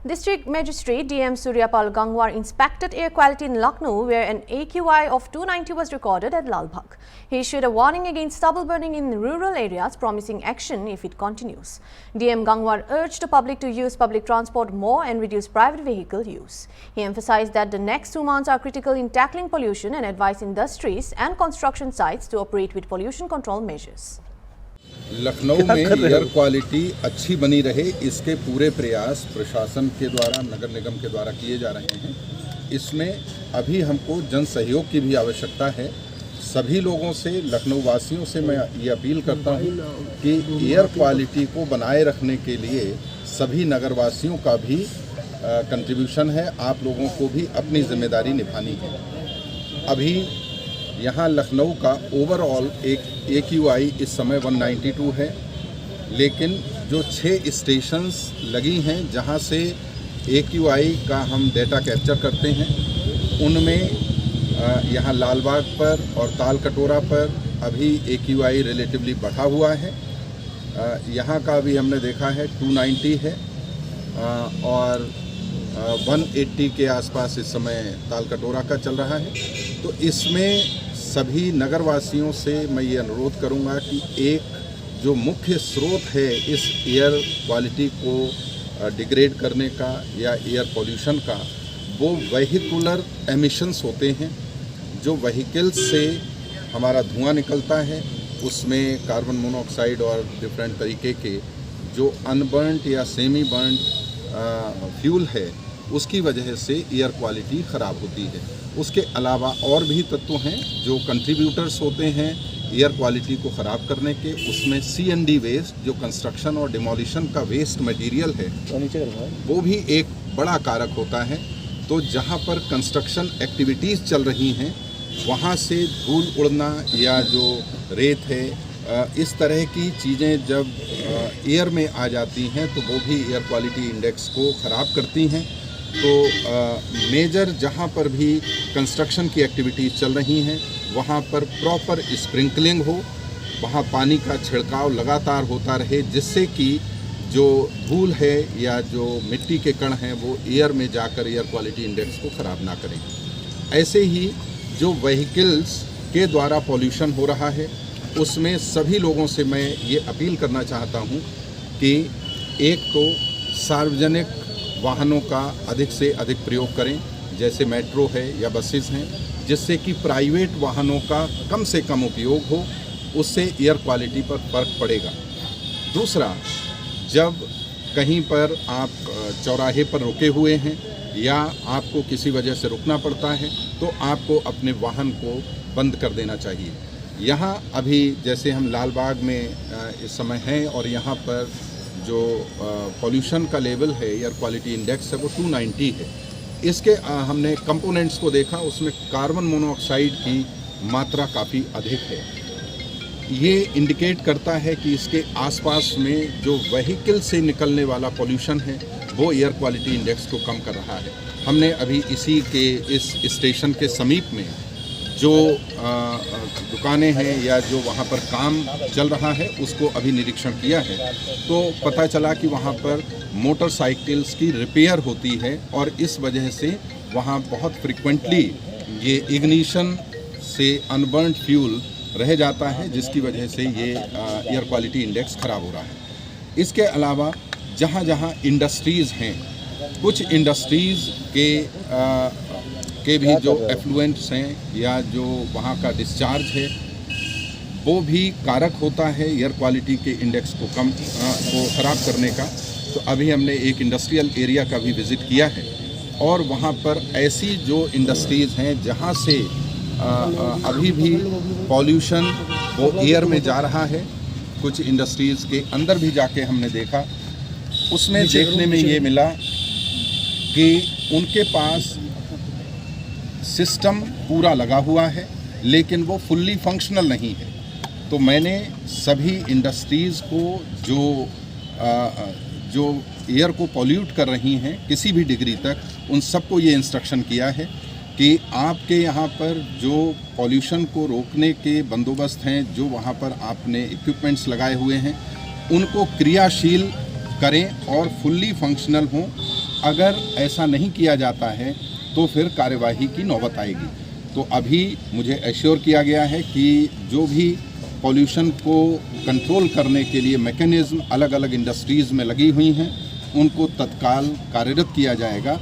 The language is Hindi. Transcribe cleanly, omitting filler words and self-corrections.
District Magistrate DM Suryapal Gangwar inspected air quality in Lucknow, where an AQI of 290 was recorded at Lal Bagh. He issued a warning against stubble burning in rural areas, promising action if it continues. DM Gangwar urged the public to use public transport more and reduce private vehicle use. He emphasized that the next 2 months are critical in tackling pollution and advised industries and construction sites to operate with pollution control measures. Lucknow में एयर क्वालिटी अच्छी बनी रहे, इसके पूरे प्रयास प्रशासन के द्वारा, नगर निगम के द्वारा किए जा रहे हैं। इसमें अभी हमको जन सहयोग की भी आवश्यकता है। सभी लोगों से, लखनऊ वासियों से मैं ये अपील करता हूँ कि एयर क्वालिटी को बनाए रखने के लिए सभी नगर वासियों का भी कंट्रीब्यूशन है। आप लोगों को भी अपनी जिम्मेदारी निभानी है। अभी यहाँ लखनऊ का ओवरऑल एक AQI इस समय 192 है, लेकिन जो 6 स्टेशंस लगी हैं जहाँ से AQI का हम डेटा कैप्चर करते हैं, उनमें यहाँ लाल बाग पर और ताल कटोरा पर अभी AQI रिलेटिवली बढ़ा हुआ है। यहाँ का भी हमने देखा है 290 है और 180 के आसपास इस समय ताल कटोरा का चल रहा है। तो इसमें सभी नगरवासियों से मैं ये अनुरोध करूंगा कि एक जो मुख्य स्रोत है इस एयर क्वालिटी को डिग्रेड करने का या एयर पोल्यूशन का, वो वेहिकुलर एमिशंस होते हैं। जो व्हीकल्स से हमारा धुआं निकलता है, उसमें कार्बन मोनोऑक्साइड और डिफरेंट तरीके के जो अनबर्नड या सेमी बर्नड फ्यूल है, उसकी वजह से एयर क्वालिटी ख़राब होती है। उसके अलावा और भी तत्व हैं जो कंट्रीब्यूटर्स होते हैं एयर क्वालिटी को ख़राब करने के। उसमें C&D वेस्ट, जो कंस्ट्रक्शन और डिमोलिशन का वेस्ट मटेरियल है, वो भी एक बड़ा कारक होता है। तो जहाँ पर कंस्ट्रक्शन एक्टिविटीज़ चल रही हैं, वहाँ से धूल उड़ना या जो रेत है, इस तरह की चीज़ें जब एयर में आ जाती हैं तो वो भी एयर क्वालिटी इंडेक्स को ख़राब करती हैं। तो मेजर जहाँ पर भी कंस्ट्रक्शन की एक्टिविटीज़ चल रही हैं, वहाँ पर प्रॉपर स्प्रिंकलिंग हो, वहाँ पानी का छिड़काव लगातार होता रहे, जिससे कि जो धूल है या जो मिट्टी के कण हैं वो एयर में जाकर एयर क्वालिटी इंडेक्स को ख़राब ना करें। ऐसे ही जो व्हीकल्स के द्वारा पॉल्यूशन हो रहा है, उसमें सभी लोगों से मैं ये अपील करना चाहता हूँ कि एक तो सार्वजनिक वाहनों का अधिक से अधिक प्रयोग करें, जैसे मेट्रो है या बसेस हैं, जिससे कि प्राइवेट वाहनों का कम से कम उपयोग हो, उससे एयर क्वालिटी पर फ़र्क पड़ेगा। दूसरा, जब कहीं पर आप चौराहे पर रुके हुए हैं या आपको किसी वजह से रुकना पड़ता है, तो आपको अपने वाहन को बंद कर देना चाहिए। यहाँ अभी जैसे हम लाल बाग में इस समय हैं और यहाँ पर जो पॉल्यूशन का लेवल है, एयर क्वालिटी इंडेक्स है, वो 290 है। इसके हमने कंपोनेंट्स को देखा, उसमें कार्बन मोनोऑक्साइड की मात्रा काफ़ी अधिक है। ये इंडिकेट करता है कि इसके आसपास में जो व्हीकल से निकलने वाला पॉल्यूशन है, वो एयर क्वालिटी इंडेक्स को कम कर रहा है। हमने अभी इसी के इस स्टेशन के समीप में जो दुकानें हैं या जो वहाँ पर काम चल रहा है, उसको अभी निरीक्षण किया है, तो पता चला कि वहाँ पर मोटरसाइकिल्स की रिपेयर होती है और इस वजह से वहाँ बहुत फ्रिक्वेंटली ये इग्निशन से अनबर्न्ड फ्यूल रह जाता है, जिसकी वजह से ये एयर क्वालिटी इंडेक्स ख़राब हो रहा है। इसके अलावा जहाँ जहाँ इंडस्ट्रीज़ हैं, कुछ इंडस्ट्रीज़ के भी जो एफ्लुएंट्स हैं या जो वहाँ का डिस्चार्ज है, वो भी कारक होता है एयर क्वालिटी के इंडेक्स को ख़राब करने का। तो अभी हमने एक इंडस्ट्रियल एरिया का भी विज़िट किया है और वहाँ पर ऐसी जो इंडस्ट्रीज़ हैं जहाँ से अभी भी पॉल्यूशन वो एयर में जा रहा है, कुछ इंडस्ट्रीज़ के अंदर भी जाके हमने देखा, उसमें देखने में ये मिला कि उनके पास सिस्टम पूरा लगा हुआ है, लेकिन वो फुल्ली फंक्शनल नहीं है। तो मैंने सभी इंडस्ट्रीज़ को जो एयर को पॉल्यूट कर रही हैं किसी भी डिग्री तक, उन सबको ये इंस्ट्रक्शन किया है कि आपके यहाँ पर जो पॉल्यूशन को रोकने के बंदोबस्त हैं, जो वहाँ पर आपने इक्विपमेंट्स लगाए हुए हैं, उनको क्रियाशील करें और फुल्ली फंक्शनल हों, अगर ऐसा नहीं किया जाता है तो फिर कार्यवाही की नौबत आएगी। तो अभी मुझे एश्योर किया गया है कि जो भी पॉल्यूशन को कंट्रोल करने के लिए मैकेनिज़्म अलग अलग इंडस्ट्रीज़ में लगी हुई हैं उनको तत्काल कार्यरत किया जाएगा